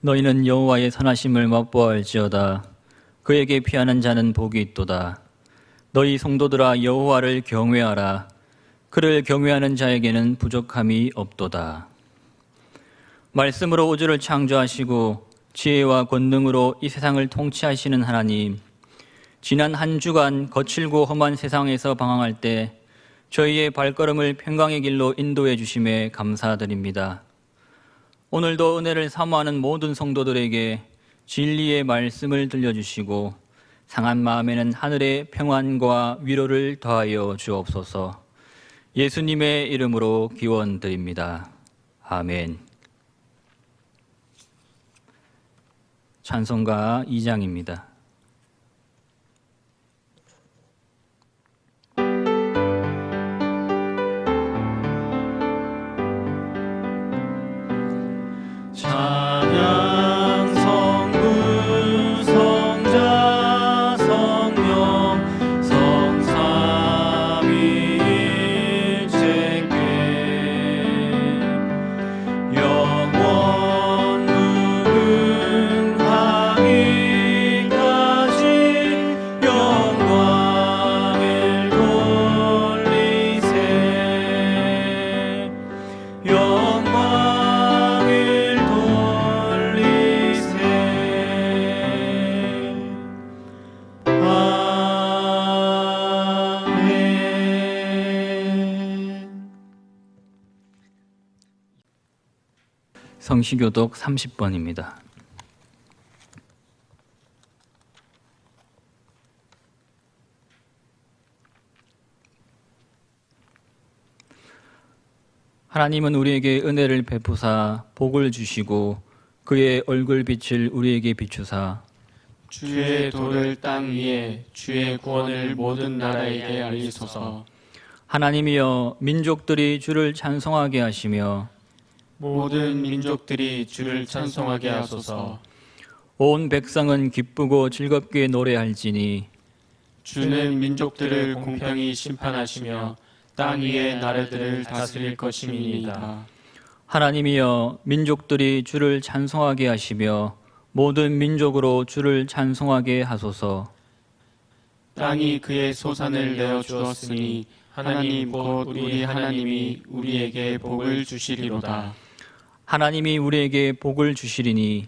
너희는 여호와의 선하심을 맛보아할지어다. 그에게 피하는 자는 복이 있도다. 너희 성도들아, 여호와를 경외하라. 그를 경외하는 자에게는 부족함이 없도다. 말씀으로 우주를 창조하시고 지혜와 권능으로 이 세상을 통치하시는 하나님, 지난 한 주간 거칠고 험한 세상에서 방황할 때 저희의 발걸음을 평강의 길로 인도해 주심에 감사드립니다. 오늘도 은혜를 사모하는 모든 성도들에게 진리의 말씀을 들려주시고 상한 마음에는 하늘의 평안과 위로를 더하여 주옵소서. 예수님의 이름으로 기원드립니다. 아멘. 찬송가 2장입니다. 찬양 성부 성자 성령 성삼위일체께 영원 무궁하기까지 영광을 돌리세. 성시교독 30번입니다. 하나님은 우리에게 은혜를 베푸사 복을 주시고 그의 얼굴빛을 우리에게 비추사 주의 도를 땅 위에 주의 구원을 모든 나라에게 알리소서. 하나님이여, 민족들이 주를 찬송하게 하시며 모든 민족들이 주를 찬송하게 하소서. 온 백성은 기쁘고 즐겁게 노래할지니 주는 민족들을 공평히 심판하시며 땅 위의 나라들을 다스릴 것임이니이다. 하나님이여, 민족들이 주를 찬송하게 하시며 모든 민족으로 주를 찬송하게 하소서. 땅이 그의 소산을 내어 주었으니 하나님 곧 우리 하나님이 우리에게 복을 주시리로다. 하나님이 우리에게 복을 주시리니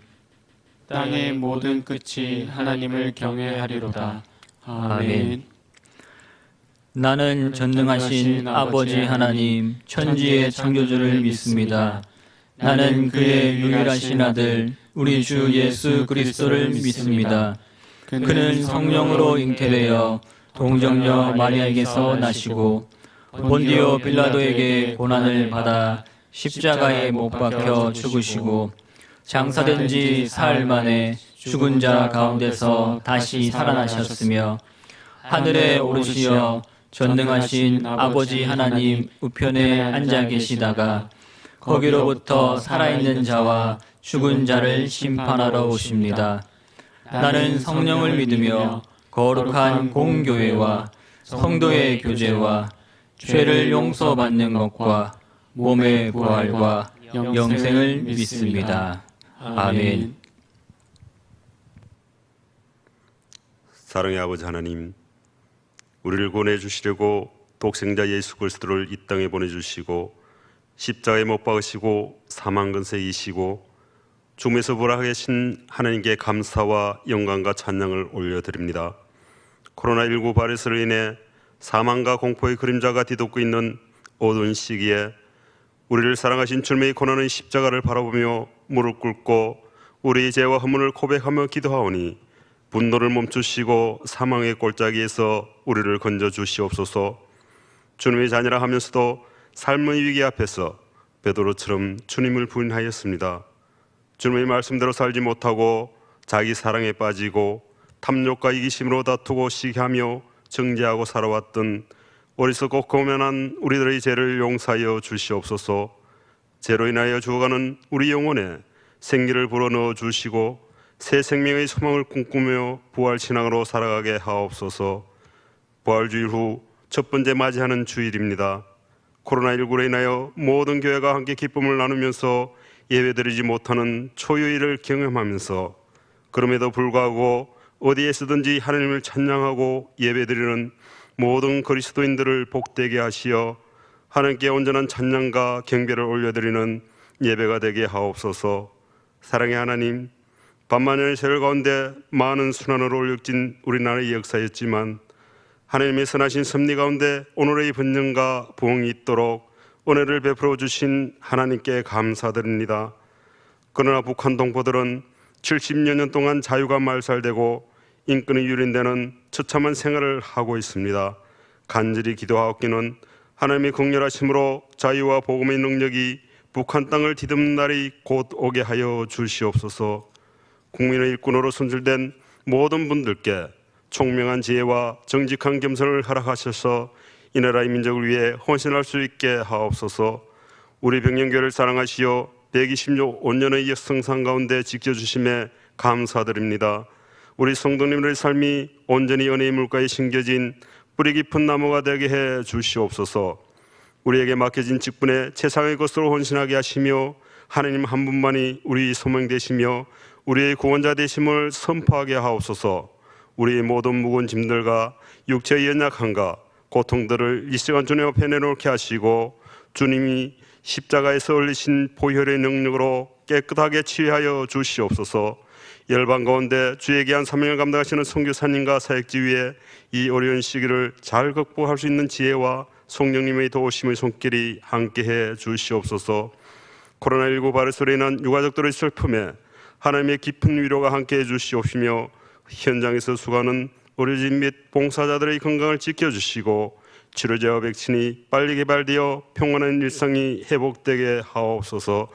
땅의 모든 끝이 하나님을 경외하리로다. 아멘. 나는 전능하신 아버지 하나님, 천지의 창조주를 믿습니다. 나는 그의 유일하신 아들 우리 주 예수 그리스도를 믿습니다. 그는 성령으로 잉태되어 동정녀 마리아에게서 나시고 본디오 빌라도에게 고난을 받아 십자가에 못 박혀 죽으시고 장사된 지 사흘 만에 죽은 자 가운데서 다시 살아나셨으며 하늘에 오르시어 전능하신 아버지 하나님 우편에 앉아 계시다가 거기로부터 살아있는 자와 죽은 자를 심판하러 오십니다. 나는 성령을 믿으며 거룩한 공교회와 성도의 교제와 죄를 용서받는 것과 몸의 부활과 영생을 믿습니다. 아멘. 사랑의 아버지 하나님, 우리를 구원해 주시려고 독생자 예수 그리스도를 이 땅에 보내주시고 십자가에 못 박으시고 사망 근세에 이시고 죽음에서 부활하신 하나님께 감사와 영광과 찬양을 올려드립니다. 코로나19 바이러스로 인해 사망과 공포의 그림자가 뒤덮고 있는 어두운 시기에 우리를 사랑하신 주님의 고난의 십자가를 바라보며 무릎 꿇고 우리의 죄와 허물을 고백하며 기도하오니 분노를 멈추시고 사망의 골짜기에서 우리를 건져 주시옵소서. 주님의 자녀라 하면서도 삶의 위기 앞에서 베드로처럼 주님을 부인하였습니다. 주님의 말씀대로 살지 못하고 자기 사랑에 빠지고 탐욕과 이기심으로 다투고 시기하며 정죄하고 살아왔던 어리석고 고면한 우리들의 죄를 용서하여 주시옵소서. 죄로 인하여 죽어가는 우리 영혼에 생기를 불어넣어 주시고 새 생명의 소망을 꿈꾸며 부활신앙으로 살아가게 하옵소서. 부활주일 후 첫 번째 맞이하는 주일입니다. 코로나19로 인하여 모든 교회가 함께 기쁨을 나누면서 예배드리지 못하는 초유일을 경험하면서 그럼에도 불구하고 어디에서든지 하나님을 찬양하고 예배드리는 모든 그리스도인들을 복되게 하시어 하나님께 온전한 찬양과 경배를 올려드리는 예배가 되게 하옵소서. 사랑의 하나님, 반만년의 세월 가운데 많은 순환으로 올려진 우리나라의 역사였지만 하나님의 선하신 섭리 가운데 오늘의 번영과 부흥이 있도록 은혜를 베풀어 주신 하나님께 감사드립니다. 그러나 북한 동포들은 70여 년 동안 자유가 말살되고 인권이 유린되는 처참한 생활을 하고 있습니다. 간절히 기도하옵기는 하나님의 긍휼하심으로 자유와 복음의 능력이 북한 땅을 뒤덮는 날이 곧 오게 하여 주시옵소서. 국민의 일꾼으로 선출된 모든 분들께 총명한 지혜와 정직한 겸손을 허락하셔서 이 나라의 민족을 위해 헌신할 수 있게 하옵소서. 우리 병영교회를 사랑하시어 125년의 역성상 가운데 지켜주심에 감사드립니다. 우리 성도님들의 삶이 온전히 은혜의 물가에 심겨진 뿌리 깊은 나무가 되게 해 주시옵소서. 우리에게 맡겨진 직분에 최상의 것으로 헌신하게 하시며 하나님 한 분만이 우리 소망 되시며 우리의 구원자 되심을 선포하게 하옵소서. 우리의 모든 무거운 짐들과 육체의 연약함과 고통들을 이 시간 주님 앞에 내놓게 하시고 주님이 십자가에서 흘리신 보혈의 능력으로 깨끗하게 치유하여 주시옵소서. 열방 가운데 주의 귀한 사명을 감당하시는 선교사님과 사역지 위에 이 어려운 시기를 잘 극복할 수 있는 지혜와 성령님의 도우심의 손길이 함께해 주시옵소서. 코로나19 바이러스로 인한 유가족들의 슬픔에 하나님의 깊은 위로가 함께해 주시옵시며 현장에서 수고하는 의료진 및 봉사자들의 건강을 지켜주시고 치료제와 백신이 빨리 개발되어 평온한 일상이 회복되게 하옵소서.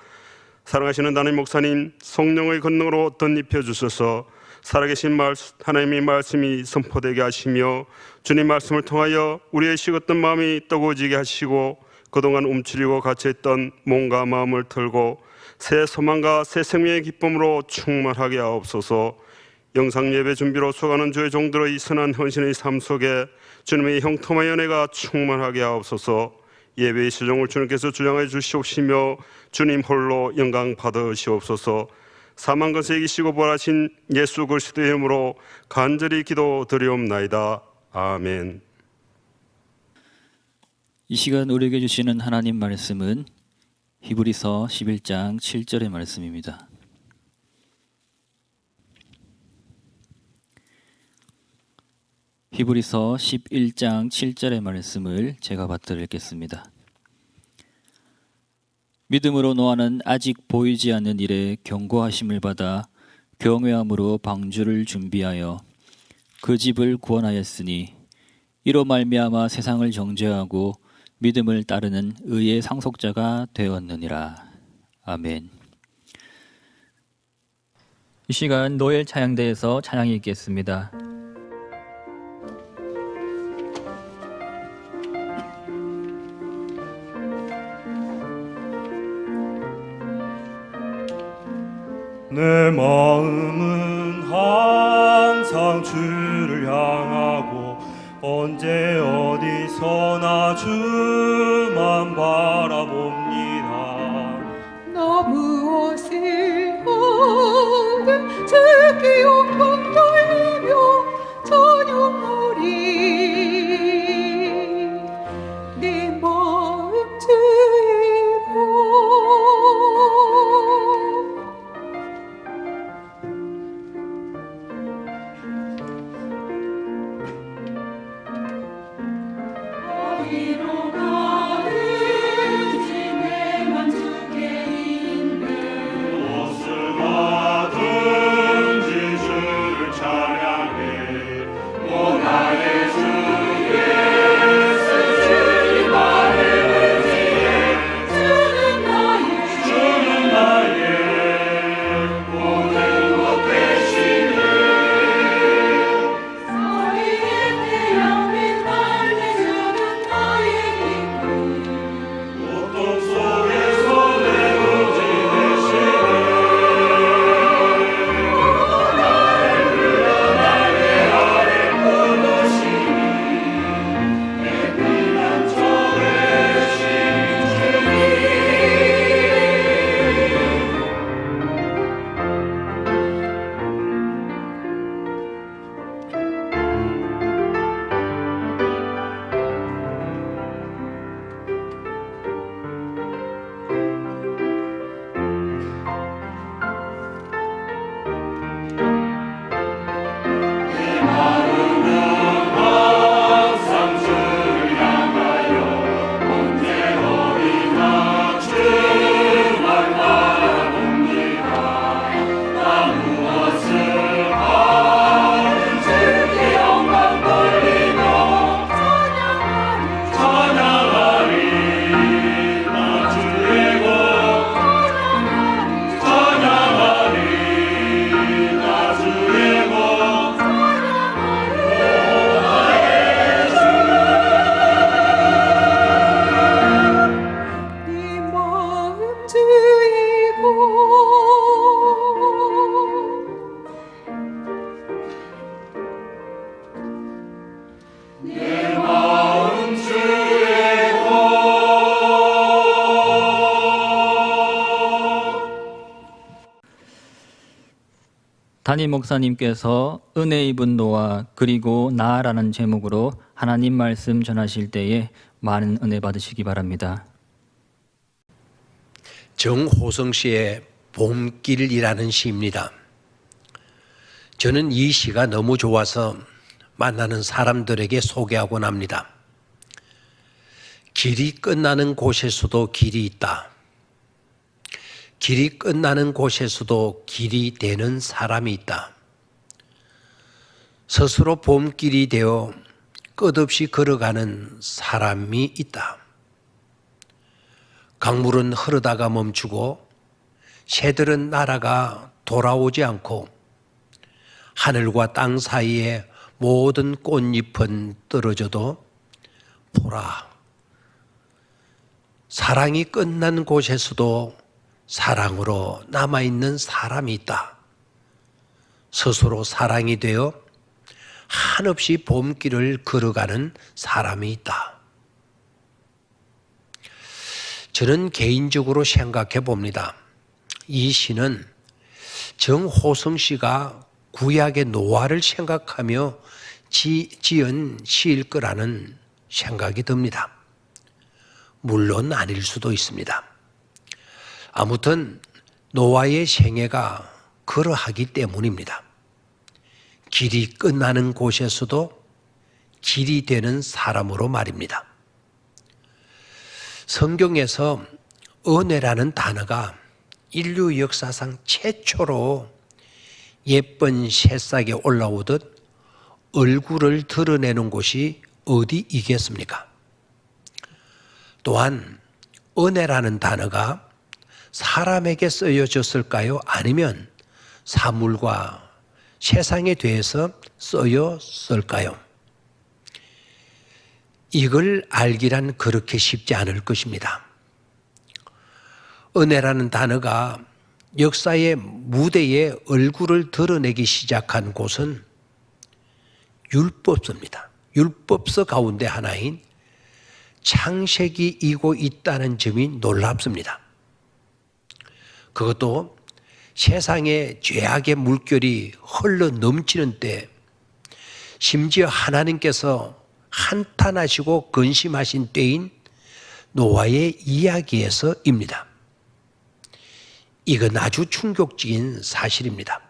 사랑하시는 담임 목사님, 성령의 권능으로 덧입혀 주셔서 살아계신 하나님의 말씀이 선포되게 하시며 주님 말씀을 통하여 우리의 식었던 마음이 뜨거워지게 하시고 그동안 움츠리고 갇혀있던 몸과 마음을 털고 새 소망과 새 생명의 기쁨으로 충만하게 하옵소서. 영상 예배 준비로 수고하는 주의 종들의 선한 헌신의 삶 속에 주님의 형통의 은혜가 충만하게 하옵소서. 예배의 수종을 주님께서 주장해 주시옵시며 주님 홀로 영광 받으시옵소서. 사망 근세에 이기시고 부활하신 예수 그리스도의 이름으로 간절히 기도드리옵나이다. 아멘. 이 시간 우리에게 주시는 하나님 말씀은 히브리서 11장 7절의 말씀입니다. 히브리서 11장 7절의 말씀을 제가 받들어 읽겠습니다. 믿음으로 노아는 아직 보이지 않는 일에 경고하심을 받아 경외함으로 방주를 준비하여 그 집을 구원하였으니 이로 말미암아 세상을 정죄하고 믿음을 따르는 의의 상속자가 되었느니라. 아멘. 이 시간 노엘 찬양대에서 찬양이 있겠습니다. 내 마음은 항상 주를 향하고 언제 어디서나 주만 바라봅니다. 나 무엇을 하든 주께 영광 돌리며 찬양하리. 내 마음 주의 것 어디로 가든지 내 맘 주께 있네. 무엇을 하든지 주를 찬양해. 오 나의 주 예수 주님 나를 의지해. 주는 나의 모든 것 되시네. 사이의 태양 빛 달래주는 나의 기쁨. 고통 속에서 내 의지 되시네. 나의 아래 끊으시니 내 피난 전해신 주님. 항상 주를 향하여 언제 어디나 주만 바라봅니다. 나 무엇을 하든 주께 영광 돌리며 찬양하리. 나 주의 것 찬양하리. 나 주의 것 내 마음 주의 것 내 마음 주의 것. 담임 목사님께서 은혜 입은 노아 그리고 나라는 제목으로 하나님 말씀 전하실 때에 많은 은혜 받으시기 바랍니다. 정호성 씨의 봄길이라는 시입니다. 저는 이 시가 너무 좋아서 만나는 사람들에게 소개하곤 합니다. 길이 끝나는 곳에서도 길이 있다. 길이 끝나는 곳에서도 길이 되는 사람이 있다. 스스로 봄길이 되어 끝없이 걸어가는 사람이 있다. 강물은 흐르다가 멈추고 새들은 날아가 돌아오지 않고 하늘과 땅 사이에 모든 꽃잎은 떨어져도 보라, 사랑이 끝난 곳에서도 사랑으로 남아있는 사람이 있다. 스스로 사랑이 되어 한없이 봄길을 걸어가는 사람이 있다. 저는 개인적으로 생각해 봅니다. 이 시는 정호성 씨가 구약의 노아를 생각하며 지은 시일 거라는 생각이 듭니다. 물론 아닐 수도 있습니다. 아무튼 노아의 생애가 그러하기 때문입니다. 길이 끝나는 곳에서도 길이 되는 사람으로 말입니다. 성경에서 은혜라는 단어가 인류 역사상 최초로 예쁜 새싹에 올라오듯 얼굴을 드러내는 곳이 어디이겠습니까? 또한 은혜라는 단어가 사람에게 쓰여졌을까요? 아니면 사물과 세상에 대해서 쓰였을까요? 이걸 알기란 그렇게 쉽지 않을 것입니다. 은혜라는 단어가 역사의 무대에 얼굴을 드러내기 시작한 곳은 율법서입니다. 율법서 가운데 하나인 창세기이고 있다는 점이 놀랍습니다. 그것도 세상에 죄악의 물결이 흘러 넘치는 때, 심지어 하나님께서 한탄하시고 근심하신 때인 노아의 이야기에서입니다. 이건 아주 충격적인 사실입니다.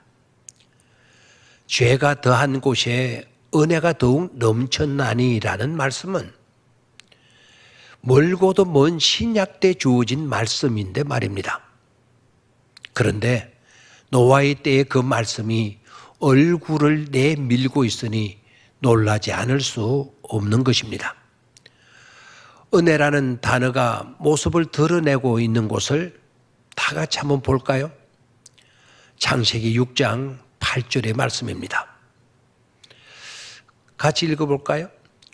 죄가 더한 곳에 은혜가 더욱 넘쳤나니라는 말씀은 멀고도 먼 신약 때 주어진 말씀인데 말입니다. 그런데 노아의 때의 그 말씀이 얼굴을 내밀고 있으니 놀라지 않을 수 없는 것입니다. 은혜라는 단어가 모습을 드러내고 있는 곳을 다 같이 한번 볼까요? 창세기 6장 8절의 말씀입니다. 같이 읽어볼까요?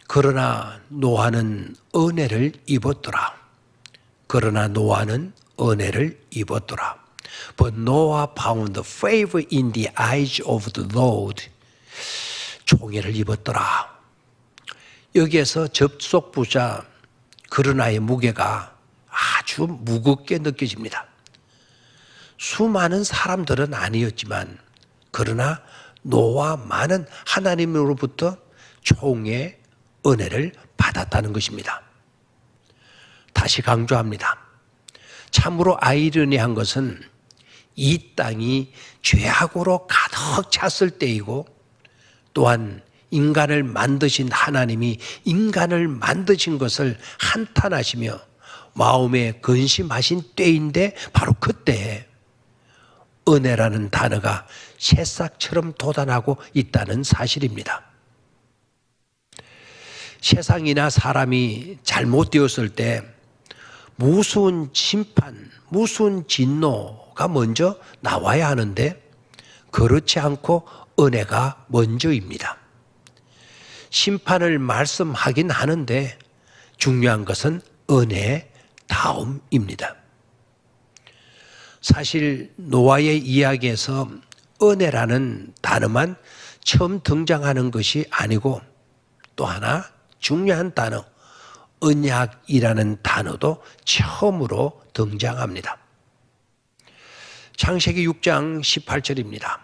그러나 노아는 은혜를 입었더라. 그러나 노아는 은혜를 입었더라. But Noah found favor in the eyes of the Lord. 총애를 입었더라. 여기에서 접속부자 그러나의 무게가 아주 무겁게 느껴집니다. 수많은 사람들은 아니었지만 그러나 노아만은 하나님으로부터 총의 은혜를 받았다는 것입니다. 다시 강조합니다. 참으로 아이러니한 것은 이 땅이 죄악으로 가득 찼을 때이고 또한 인간을 만드신 하나님이 인간을 만드신 것을 한탄하시며 마음에 근심하신 때인데 바로 그때 은혜라는 단어가 새싹처럼 돋아나고 있다는 사실입니다. 세상이나 사람이 잘못되었을 때 무서운 심판, 무서운 진노가 먼저 나와야 하는데 그렇지 않고 은혜가 먼저입니다. 심판을 말씀하긴 하는데 중요한 것은 은혜 다음입니다. 사실 노아의 이야기에서 은혜라는 단어만 처음 등장하는 것이 아니고 또 하나 중요한 단어 언약이라는 단어도 처음으로 등장합니다. 창세기 6장 18절입니다.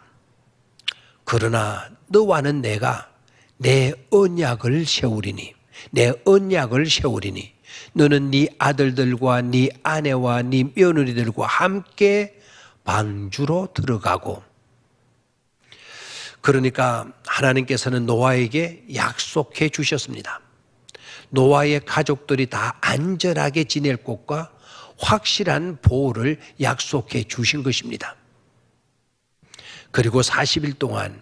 그러나 너와는 내가 내 언약을 세우리니 내 언약을 세우리니 너는 네 아들들과 네 아내와 네 며느리들과 함께 방주로 들어가고. 그러니까 하나님께서는 노아에게 약속해 주셨습니다. 노아의 가족들이 다 안전하게 지낼 곳과 확실한 보호를 약속해 주신 것입니다. 그리고 40일 동안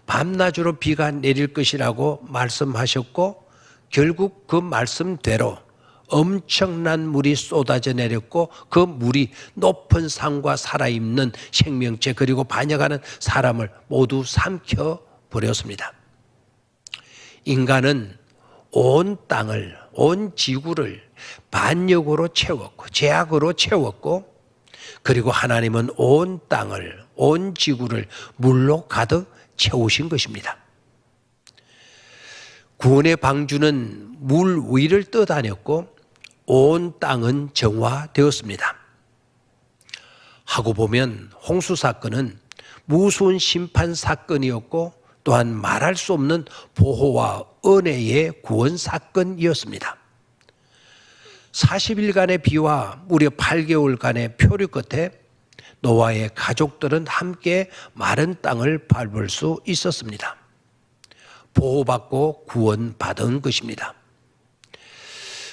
밤낮으로 비가 내릴 것이라고 말씀하셨고 결국 그 말씀대로 엄청난 물이 쏟아져 내렸고 그 물이 높은 산과 살아있는 생명체 그리고 반역하는 사람을 모두 삼켜버렸습니다. 인간은 온 땅을, 온 지구를 반역으로 채웠고 죄악으로 채웠고 그리고 하나님은 온 땅을, 온 지구를 물로 가득 채우신 것입니다. 구원의 방주는 물 위를 떠다녔고 온 땅은 정화되었습니다. 하고 보면 홍수 사건은 무서운 심판 사건이었고 또한 말할 수 없는 보호와 은혜의 구원 사건이었습니다. 40일간의 비와 무려 8개월간의 표류 끝에 노아의 가족들은 함께 마른 땅을 밟을 수 있었습니다. 보호받고 구원받은 것입니다.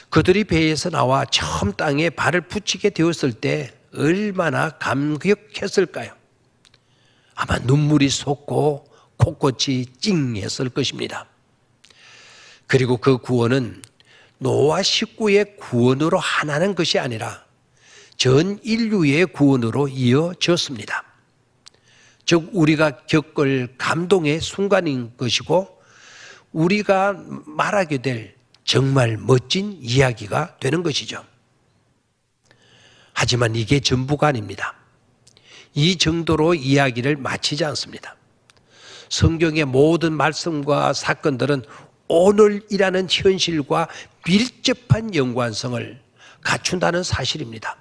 그들이 배에서 나와 처음 땅에 발을 붙이게 되었을 때 얼마나 감격했을까요? 아마 눈물이 솟고 코끝이 찡했을 것입니다. 그리고 그 구원은 노아 식구의 구원으로 하나는 것이 아니라 전 인류의 구원으로 이어졌습니다. 즉 우리가 겪을 감동의 순간인 것이고 우리가 말하게 될 정말 멋진 이야기가 되는 것이죠. 하지만 이게 전부가 아닙니다. 이 정도로 이야기를 마치지 않습니다. 성경의 모든 말씀과 사건들은 오늘이라는 현실과 밀접한 연관성을 갖춘다는 사실입니다.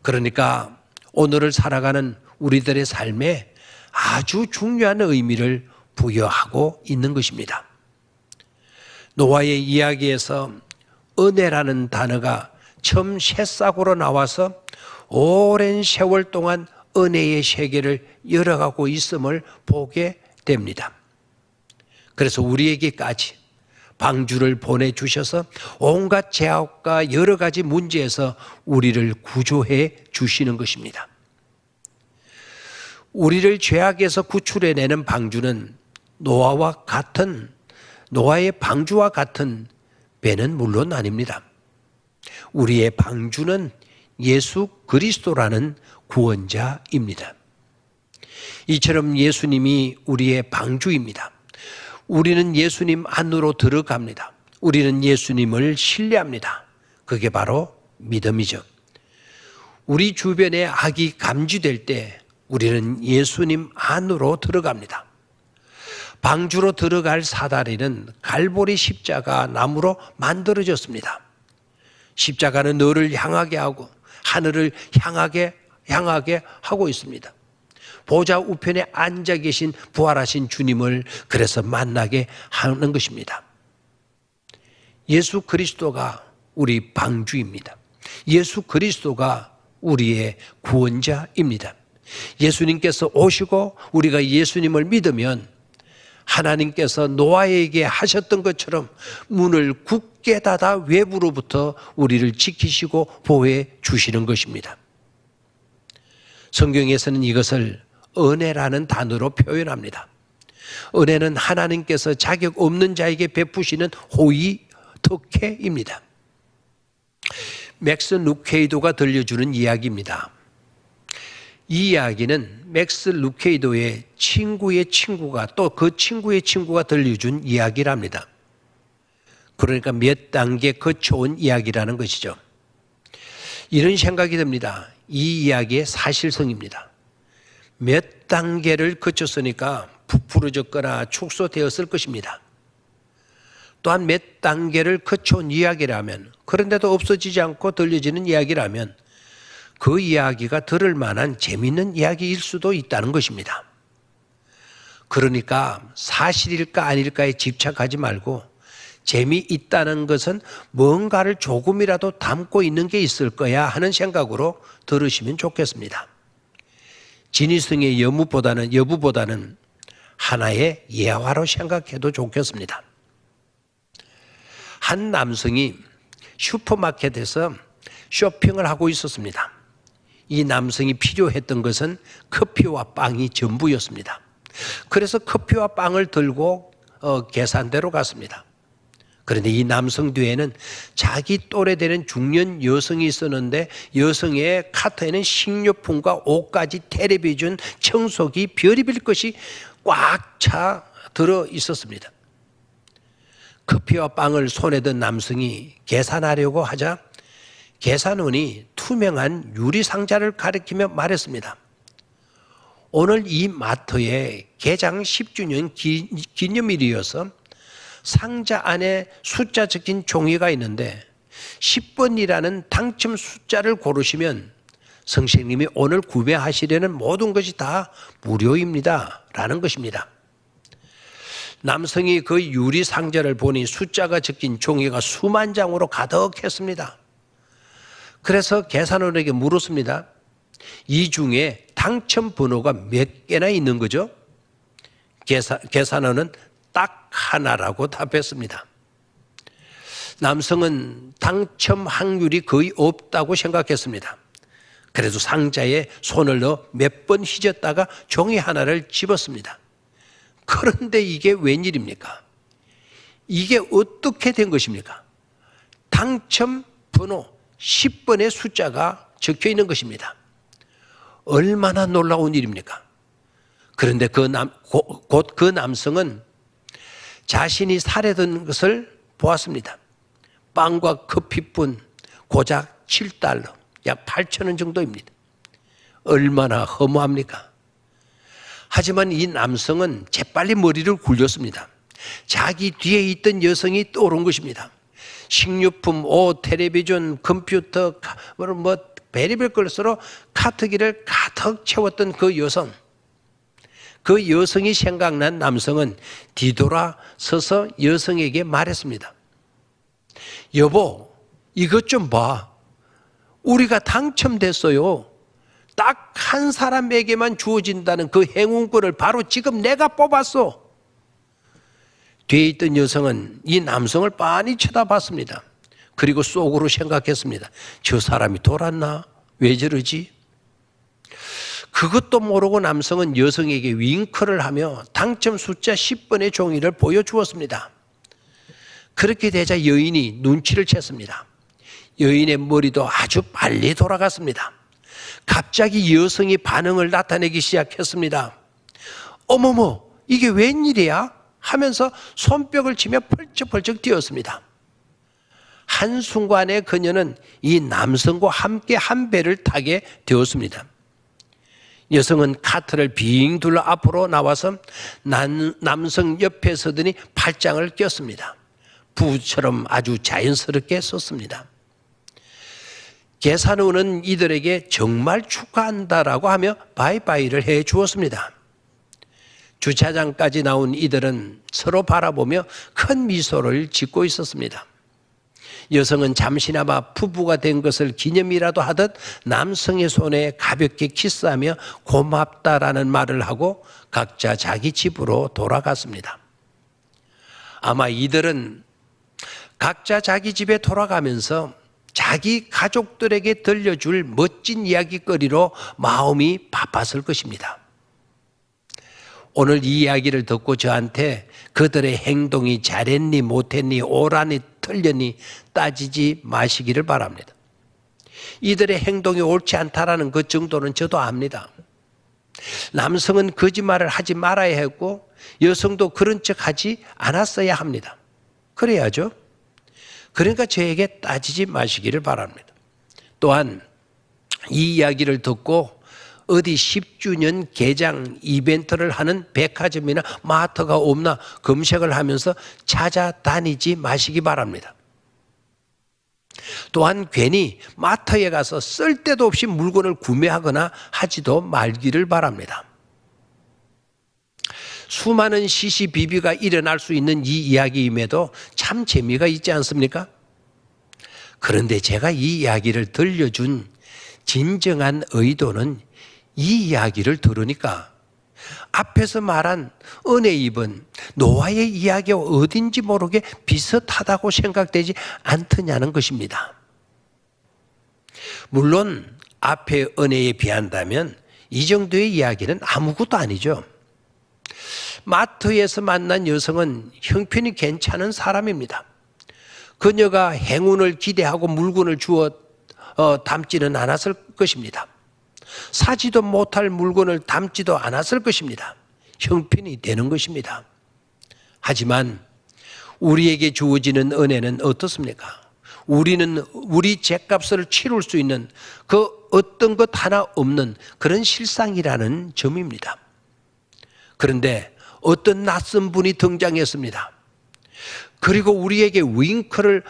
그러니까 오늘을 살아가는 우리들의 삶에 아주 중요한 의미를 부여하고 있는 것입니다. 노아의 이야기에서 은혜라는 단어가 처음 새싹으로 나와서 오랜 세월 동안 은혜의 세계를 열어가고 있음을 보게 됩니다. 그래서 우리에게까지 방주를 보내주셔서 온갖 죄악과 여러 가지 문제에서 우리를 구조해 주시는 것입니다. 우리를 죄악에서 구출해내는 방주는 노아의 방주와 같은 배는 물론 아닙니다. 우리의 방주는 예수 그리스도라는 구원자입니다. 이처럼 예수님이 우리의 방주입니다. 우리는 예수님 안으로 들어갑니다. 우리는 예수님을 신뢰합니다. 그게 바로 믿음이죠. 우리 주변에 악이 감지될 때 우리는 예수님 안으로 들어갑니다. 방주로 들어갈 사다리는 갈보리 십자가 나무로 만들어졌습니다. 십자가는 너를 향하게 하고 하늘을 향하게 하고 있습니다. 보좌 우편에 앉아 계신 부활하신 주님을 그래서 만나게 하는 것입니다. 예수 그리스도가 우리 방주입니다. 예수 그리스도가 우리의 구원자입니다. 예수님께서 오시고 우리가 예수님을 믿으면 하나님께서 노아에게 하셨던 것처럼 문을 굳게 닫아 외부로부터 우리를 지키시고 보호해 주시는 것입니다. 성경에서는 이것을 은혜라는 단어로 표현합니다. 은혜는 하나님께서 자격 없는 자에게 베푸시는 호의, 특혜입니다. 맥스 루케이도가 들려주는 이야기입니다. 이 이야기는 맥스 루케이도의 친구의 친구가 또 그 친구의 친구가 들려준 이야기랍니다. 그러니까 몇 단계 거쳐온 이야기라는 것이죠. 이런 생각이 듭니다. 이 이야기의 사실성입니다. 몇 단계를 거쳤으니까 부풀어졌거나 축소되었을 것입니다. 또한 몇 단계를 거쳐온 이야기라면, 그런데도 없어지지 않고 들려지는 이야기라면 그 이야기가 들을 만한 재미있는 이야기일 수도 있다는 것입니다. 그러니까 사실일까 아닐까에 집착하지 말고 재미있다는 것은 뭔가를 조금이라도 담고 있는 게 있을 거야 하는 생각으로 들으시면 좋겠습니다. 진위성의 여부보다는 하나의 예화로 생각해도 좋겠습니다. 한 남성이 슈퍼마켓에서 쇼핑을 하고 있었습니다. 이 남성이 필요했던 것은 커피와 빵이 전부였습니다. 그래서 커피와 빵을 들고 계산대로 갔습니다. 그런데 이 남성 뒤에는 자기 또래 되는 중년 여성이 있었는데 여성의 카트에는 식료품과 옷까지 텔레비전, 청소기, 별의별 것이 꽉 차 들어 있었습니다. 커피와 빵을 손에 든 남성이 계산하려고 하자 계산원이 투명한 유리상자를 가리키며 말했습니다. 오늘 이 마트에 개장 10주년 기념일이어서 상자 안에 숫자 적힌 종이가 있는데 10번이라는 당첨 숫자를 고르시면 선생님이 오늘 구매하시려는 모든 것이 다 무료입니다 라는 것입니다. 남성이 그 유리 상자를 보니 숫자가 적힌 종이가 수만 장으로 가득했습니다. 그래서 계산원에게 물었습니다. 이 중에 당첨 번호가 몇 개나 있는 거죠? 계산원은 딱 하나라고 답했습니다. 남성은 당첨 확률이 거의 없다고 생각했습니다. 그래도 상자에 손을 넣어 몇 번 휘젓다가 종이 하나를 집었습니다. 그런데 이게 웬일입니까? 이게 어떻게 된 것입니까? 당첨 번호 10번의 숫자가 적혀 있는 것입니다. 얼마나 놀라운 일입니까? 그런데 곧 그 남성은 자신이 사려던 것을 보았습니다. 빵과 커피뿐 고작 $7, 약 8,000원 정도입니다. 얼마나 허무합니까? 하지만 이 남성은 재빨리 머리를 굴렸습니다. 자기 뒤에 있던 여성이 떠오른 것입니다. 식료품, 옷, 텔레비전, 컴퓨터, 별의별 것으로 카트기를 가득 채웠던 그 여성. 그 여성이 생각난 남성은 뒤돌아 서서 여성에게 말했습니다. 여보, 이것 좀 봐. 우리가 당첨됐어요. 딱 한 사람에게만 주어진다는 그 행운권을 바로 지금 내가 뽑았어. 뒤에 있던 여성은 이 남성을 빤히 쳐다봤습니다. 그리고 속으로 생각했습니다. 저 사람이 돌았나? 왜 저러지? 그것도 모르고 남성은 여성에게 윙크를 하며 당첨 숫자 10번의 종이를 보여주었습니다. 그렇게 되자 여인이 눈치를 챘습니다. 여인의 머리도 아주 빨리 돌아갔습니다. 갑자기 여성이 반응을 나타내기 시작했습니다. 어머머, 이게 웬일이야? 하면서 손뼉을 치며 펄쩍펄쩍 뛰었습니다. 한순간에 그녀는 이 남성과 함께 한 배를 타게 되었습니다. 여성은 카트를 빙 둘러 앞으로 나와서 남성 옆에 서더니 팔짱을 꼈습니다. 부부처럼 아주 자연스럽게 섰습니다. 계산원은 이들에게 정말 축하한다라고 하며 바이바이를 해 주었습니다. 주차장까지 나온 이들은 서로 바라보며 큰 미소를 짓고 있었습니다. 여성은 잠시나마 부부가 된 것을 기념이라도 하듯 남성의 손에 가볍게 키스하며 고맙다라는 말을 하고 각자 자기 집으로 돌아갔습니다. 아마 이들은 각자 자기 집에 돌아가면서 자기 가족들에게 들려줄 멋진 이야기거리로 마음이 바빴을 것입니다. 오늘 이 이야기를 듣고 저한테 그들의 행동이 잘했니 못했니 옳았니 틀렸니 따지지 마시기를 바랍니다. 이들의 행동이 옳지 않다라는 그 정도는 저도 압니다. 남성은 거짓말을 하지 말아야 했고 여성도 그런 척 하지 않았어야 합니다. 그래야죠. 그러니까 저에게 따지지 마시기를 바랍니다. 또한 이 이야기를 듣고 어디 10주년 개장 이벤트를 하는 백화점이나 마트가 없나 검색을 하면서 찾아다니지 마시기 바랍니다. 또한 괜히 마트에 가서 쓸데도 없이 물건을 구매하거나 하지도 말기를 바랍니다. 수많은 시시비비가 일어날 수 있는 이 이야기임에도 참 재미가 있지 않습니까? 그런데 제가 이 이야기를 들려준 진정한 의도는 이 이야기를 들으니까 앞에서 말한 은혜 입은 노아의 이야기와 어딘지 모르게 비슷하다고 생각되지 않더냐는 것입니다. 물론 앞의 은혜에 비한다면 이 정도의 이야기는 아무것도 아니죠. 마트에서 만난 여성은 형편이 괜찮은 사람입니다. 그녀가 행운을 기대하고 물건을 주어 담지는 않았을 것입니다. 사지도 못할 물건을 담지도 않았을 것입니다. 형편이 되는 것입니다. 하지만 우리에게 주어지는 은혜는 어떻습니까? 우리는 우리 죗값을 치룰 수 있는 그 어떤 것 하나 없는 그런 실상이라는 점입니다. 그런데 어떤 낯선 분이 등장했습니다. 그리고 우리에게 윙크와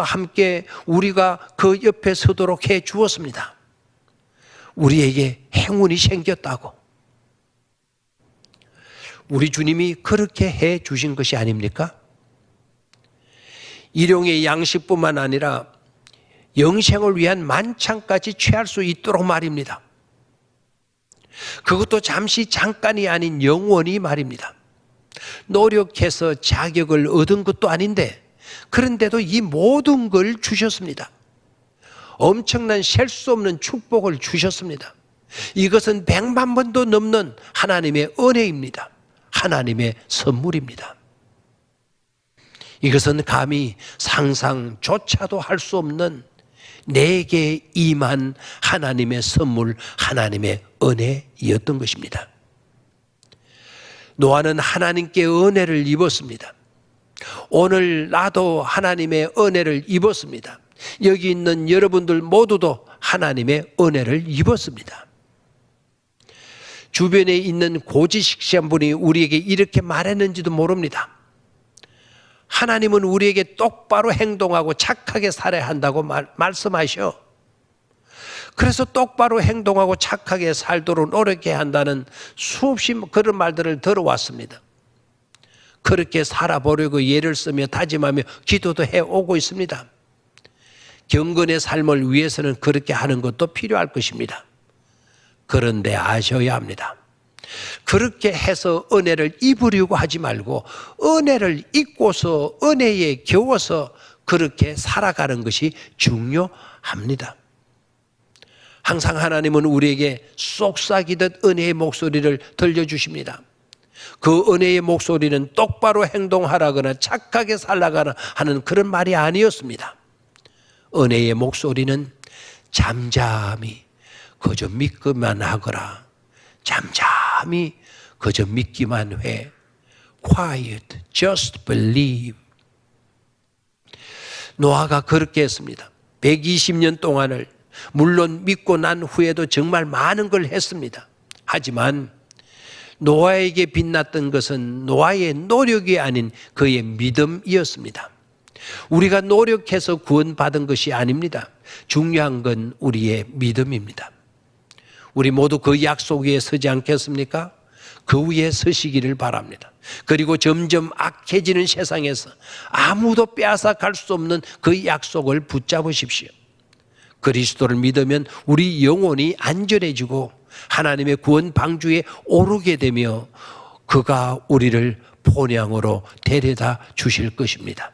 함께 우리가 그 옆에 서도록 해 주었습니다. 우리에게 행운이 생겼다고. 우리 주님이 그렇게 해 주신 것이 아닙니까? 일용의 양식뿐만 아니라 영생을 위한 만찬까지 취할 수 있도록 말입니다. 그것도 잠깐이 아닌 영원히 말입니다. 노력해서 자격을 얻은 것도 아닌데 그런데도 이 모든 걸 주셨습니다. 엄청난 셀 수 없는 축복을 주셨습니다. 이것은 100만 번도 넘는 하나님의 은혜입니다. 하나님의 선물입니다. 이것은 감히 상상조차도 할 수 없는 내게 임한 하나님의 선물, 하나님의 은혜였던 것입니다. 노아는 하나님께 은혜를 입었습니다. 오늘 나도 하나님의 은혜를 입었습니다. 여기 있는 여러분들 모두도 하나님의 은혜를 입었습니다. 주변에 있는 고지식시한 분이 우리에게 이렇게 말했는지도 모릅니다. 하나님은 우리에게 똑바로 행동하고 착하게 살아야 한다고 말씀하셔. 그래서 똑바로 행동하고 착하게 살도록 노력해야 한다는 수없이 그런 말들을 들어왔습니다. 그렇게 살아보려고 예를 쓰며 다짐하며 기도도 해오고 있습니다. 경건의 삶을 위해서는 그렇게 하는 것도 필요할 것입니다. 그런데 아셔야 합니다. 그렇게 해서 은혜를 입으려고 하지 말고 은혜를 입고서 은혜에 겨워서 그렇게 살아가는 것이 중요합니다. 항상 하나님은 우리에게 속삭이듯 은혜의 목소리를 들려주십니다. 그 은혜의 목소리는 똑바로 행동하라거나 착하게 살아가라 하는 그런 말이 아니었습니다. 은혜의 목소리는 잠잠히 그저 믿기만 하거라. 잠잠히 그저 믿기만 해. Quiet, just believe. 노아가 그렇게 했습니다. 120년 동안을 물론 믿고 난 후에도 정말 많은 걸 했습니다. 하지만 노아에게 빛났던 것은 노아의 노력이 아닌 그의 믿음이었습니다. 우리가 노력해서 구원받은 것이 아닙니다. 중요한 건 우리의 믿음입니다. 우리 모두 그 약속 위에 서지 않겠습니까? 그 위에 서시기를 바랍니다. 그리고 점점 악해지는 세상에서 아무도 빼앗아갈 수 없는 그 약속을 붙잡으십시오. 그리스도를 믿으면 우리 영혼이 안전해지고 하나님의 구원 방주에 오르게 되며 그가 우리를 본향으로 데려다 주실 것입니다.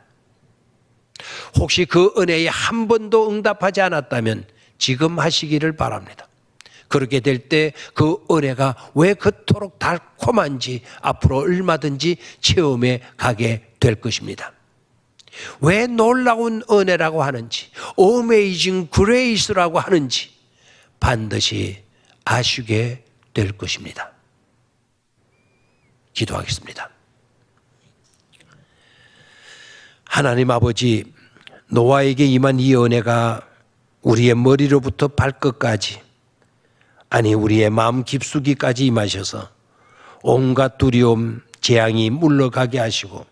혹시 그 은혜에 한 번도 응답하지 않았다면 지금 하시기를 바랍니다. 그렇게 될 때 그 은혜가 왜 그토록 달콤한지 앞으로 얼마든지 체험해 가게 될 것입니다. 왜 놀라운 은혜라고 하는지, Amazing Grace라고 하는지 반드시 아시게 될 것입니다. 기도하겠습니다. 하나님 아버지, 노아에게 임한 이 은혜가 우리의 머리로부터 발끝까지, 아니 우리의 마음 깊숙이까지 임하셔서 온갖 두려움, 재앙이 물러가게 하시고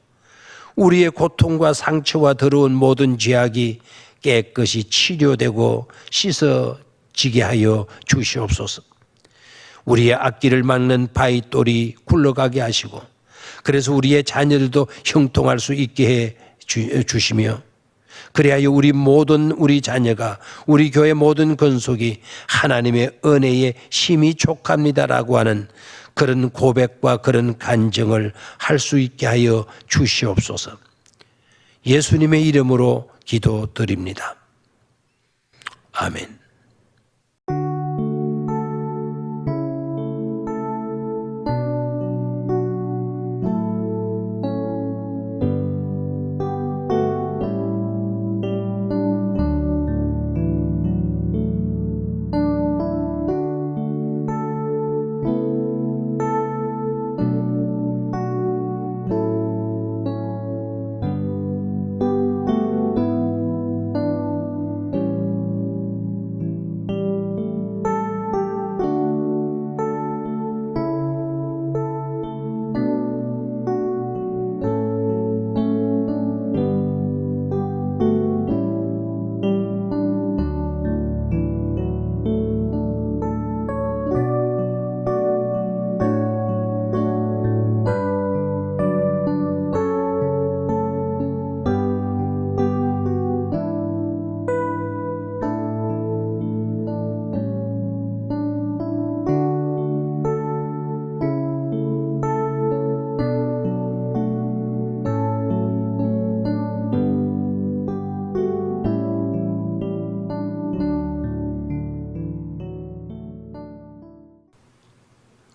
우리의 고통과 상처와 더러운 모든 죄악이 깨끗이 치료되고 씻어지게 하여 주시옵소서. 우리의 앞길을 막는 바위돌이 굴러가게 하시고 그래서 우리의 자녀들도 형통할 수 있게 해 주시며 그리하여 우리 자녀가 우리 교회 모든 건속이 하나님의 은혜에 힘이 족합니다라고 하는 그런 고백과 그런 간증을 할 수 있게 하여 주시옵소서. 예수님의 이름으로 기도드립니다. 아멘.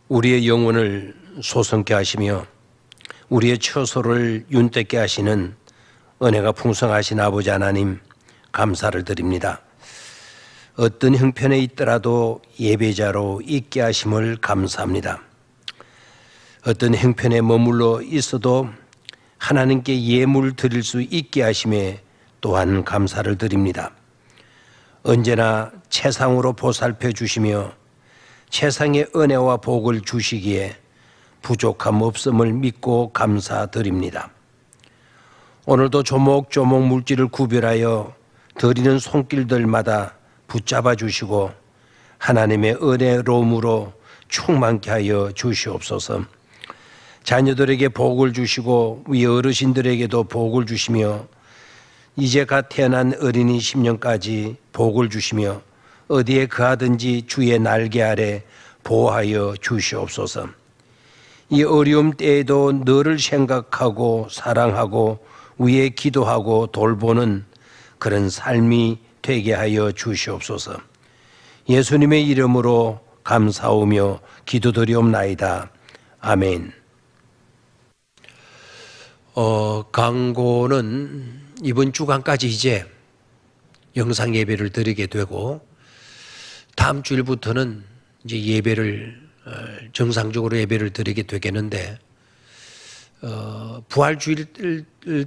우리의 영혼을 소성케 하시며 우리의 처소를 윤택케 하시는 은혜가 풍성하신 아버지 하나님 감사를 드립니다. 어떤 형편에 있더라도 예배자로 있게 하심을 감사합니다. 어떤 형편에 머물러 있어도 하나님께 예물 드릴 수 있게 하심에 또한 감사를 드립니다. 언제나 최상으로 보살펴 주시며 세상의 은혜와 복을 주시기에 부족함 없음을 믿고 감사드립니다. 오늘도 조목조목 물질을 구별하여 드리는 손길들마다 붙잡아 주시고 하나님의 은혜로움으로 충만케 하여 주시옵소서. 자녀들에게 복을 주시고 위에 어르신들에게도 복을 주시며 이제 갓 태어난 어린이 10년까지 복을 주시며 어디에 거하든지 주의 날개 아래 보호하여 주시옵소서. 이 어려움 때에도 너를 생각하고 사랑하고 위에 기도하고 돌보는 그런 삶이 되게 하여 주시옵소서. 예수님의 이름으로 감사하며 기도드리옵나이다. 아멘. 강고는 이번 주간까지 이제 영상 예배를 드리게 되고 다음 주일부터는 이제 예배를 정상적으로 예배를 드리게 되겠는데 부활주일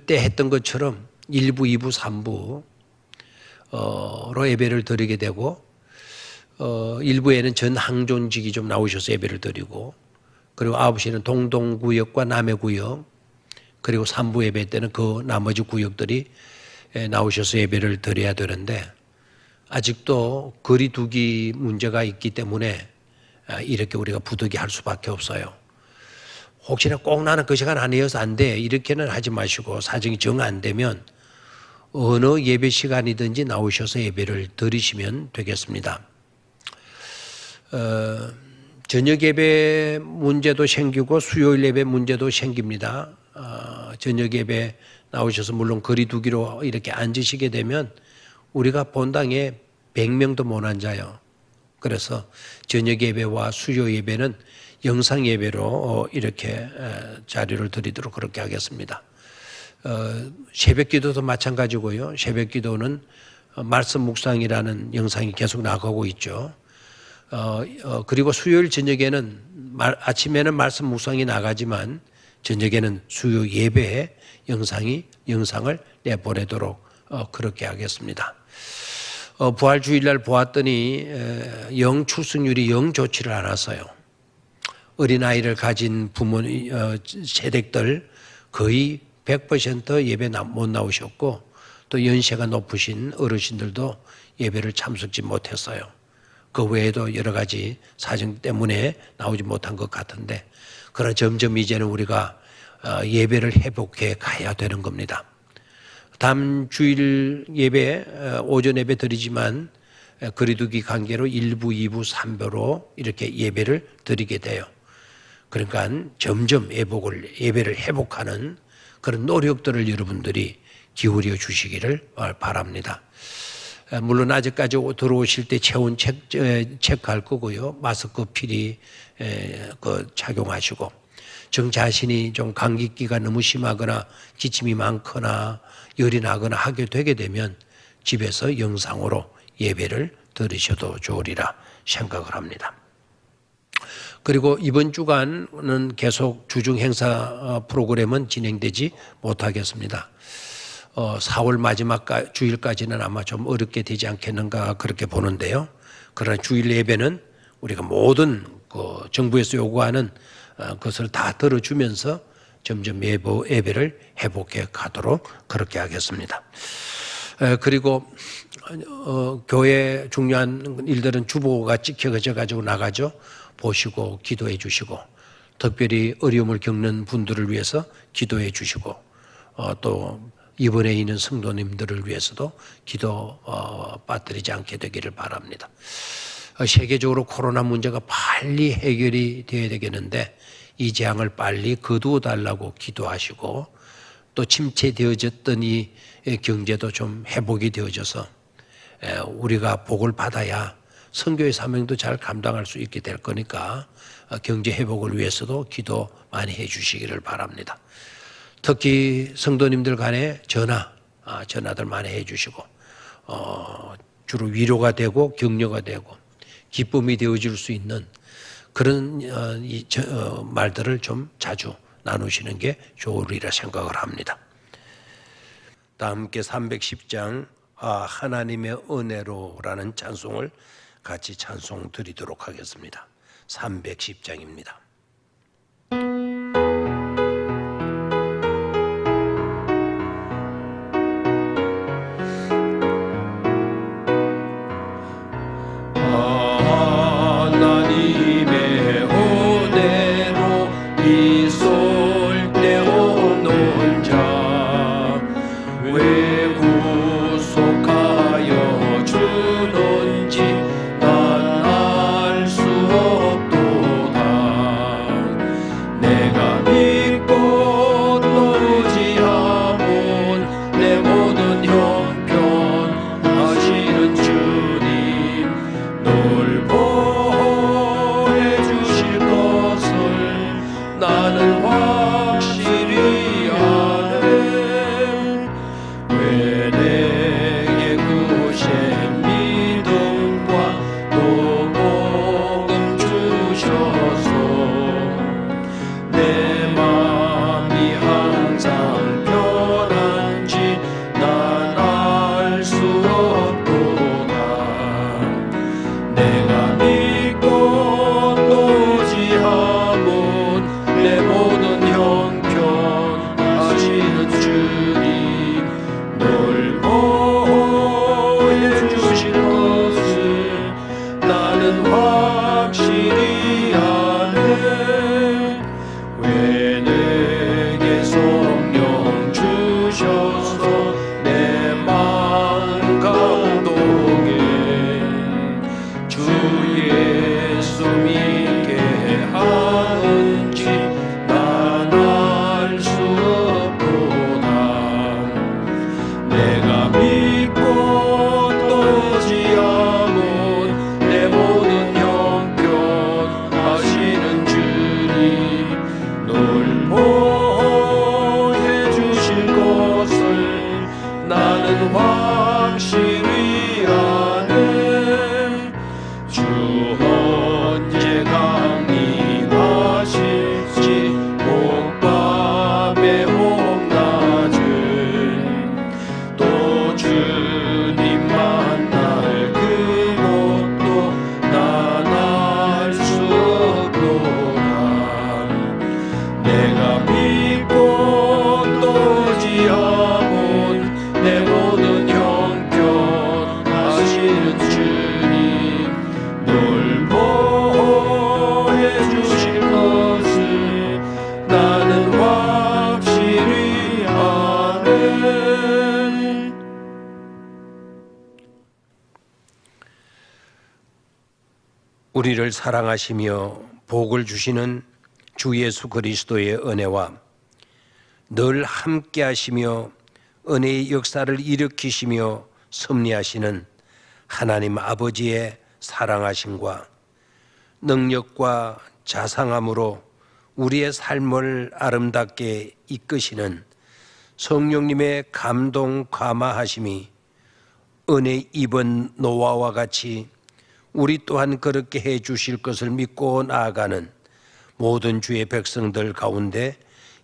때 했던 것처럼 1부, 2부, 3부로 예배를 드리게 되고 1부에는 전 항존직이 좀 나오셔서 예배를 드리고 그리고 9시에는 동동구역과 남해구역 그리고 3부 예배 때는 그 나머지 구역들이 나오셔서 예배를 드려야 되는데 아직도 거리두기 문제가 있기 때문에 이렇게 우리가 부득이할 수밖에 없어요. 혹시나 꼭 나는 그 시간 아니어서 안 돼 이렇게는 하지 마시고 사정이 정 안 되면 어느 예배 시간이든지 나오셔서 예배를 드리시면 되겠습니다. 저녁 예배 문제도 생기고 수요일 예배 문제도 생깁니다. 저녁 예배 나오셔서 물론 거리두기로 이렇게 앉으시게 되면 우리가 본당에 100명도 못 앉아요. 그래서 저녁 예배와 수요 예배는 영상 예배로 이렇게 자료를 드리도록 그렇게 하겠습니다. 새벽 기도도 마찬가지고요. 새벽 기도는 말씀 묵상이라는 영상이 계속 나가고 있죠. 그리고 수요일 저녁에는 아침에는 말씀 묵상이 나가지만 저녁에는 수요 예배 영상을 내보내도록 그렇게 하겠습니다. 부활주일날 보았더니 영 출석률이 영 좋지를 않았어요. 어린아이를 가진 부모님, 세댁들 거의 100% 예배 못 나오셨고 또 연세가 높으신 어르신들도 예배를 참석지 못했어요. 그 외에도 여러 가지 사정 때문에 나오지 못한 것 같은데 그러나 점점 이제는 우리가 예배를 회복해 가야 되는 겁니다. 다음 주일 예배 오전 예배 드리지만 거리두기 관계로 1부, 2부, 3부로 이렇게 예배를 드리게 돼요. 그러니까 점점 예배를 회복하는 그런 노력들을 여러분들이 기울여 주시기를 바랍니다. 물론 아직까지 들어오실 때 체온 체크할 거고요. 마스크 필히 착용하시고 정 자신이 좀 감기기가 너무 심하거나 기침이 많거나 열이 나거나 하게 되게 되면 집에서 영상으로 예배를 드리셔도 좋으리라 생각을 합니다. 그리고 이번 주간은 계속 주중 행사 프로그램은 진행되지 못하겠습니다. 4월 마지막 주일까지는 아마 좀 어렵게 되지 않겠는가 그렇게 보는데요. 그러나 주일 예배는 우리가 모든 정부에서 요구하는 것을 다 들어주면서 점점 예배를 회복해 가도록 그렇게 하겠습니다. 그리고 교회 중요한 일들은 주보가 찍혀져 가지고 나가죠. 보시고 기도해 주시고 특별히 어려움을 겪는 분들을 위해서 기도해 주시고 또 이번에 있는 성도님들을 위해서도 기도 빠뜨리지 않게 되기를 바랍니다. 세계적으로 코로나 문제가 빨리 해결이 되어야 되겠는데 이 재앙을 빨리 거두어 달라고 기도하시고 또 침체되어졌던 이 경제도 좀 회복이 되어져서 우리가 복을 받아야 선교의 사명도 잘 감당할 수 있게 될 거니까 경제 회복을 위해서도 기도 많이 해 주시기를 바랍니다. 특히 성도님들 간에 전화들 많이 해 주시고 주로 위로가 되고 격려가 되고 기쁨이 되어질 수 있는 그런 말들을 좀 자주 나누시는 게 좋으리라 생각을 합니다. 다 함께 310장 하나님의 은혜로라는 찬송을 같이 찬송 드리도록 하겠습니다. 310장입니다. 하나님의 은혜로 이솔 때 없는 자 왜 구속하여 주는지 난 알 수 없도다. 내가 믿고 또 의지하면 내 모든 형편 하시는 주님 널 보호해 주실 것을 나는 확실히 아네. 왜 내게 구신 믿음과 또 복음 주셔서 내 마음이 항상 편한지 난 알 수 없도다. 내가 믿고 또 의지하면 내 모든 형편 하시는 주님 널 보호해 주실 것을 나는 확실히 아네. 왜 내게 성령 주셔서 내 마음 감동해 주 예수 믿게 하는지 난 알 수 없도다. 내가 믿고 또 의지하면 내 모든 형편 하시는 주님 널 보호해 주실 것을 나는 확실히 아네. 주 언제 강림하실지 목밤에 홍낮을 또 주님 만날 그것도 난 알 수 없도다. 내가 믿고 또 의지하면 내 모든 형편 하시는 주님 널 보호해 주실 것을 나는 확실히 아네. 우리를 사랑하시며 복을 주시는 주 예수 그리스도의 은혜와 늘 함께 하시며 은혜의 역사를 일으키시며 섭리하시는 하나님 아버지의 사랑하심과 능력과 자상함으로 우리의 삶을 아름답게 이끄시는 성령님의 감동 감화하심이 은혜 입은 노아와 같이 우리 또한 그렇게 해 주실 것을 믿고 나아가는 모든 주의 백성들 가운데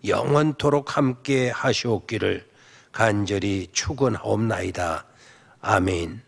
영원토록 함께 하시옵기를 간절히 축원하옵나이다. 아멘.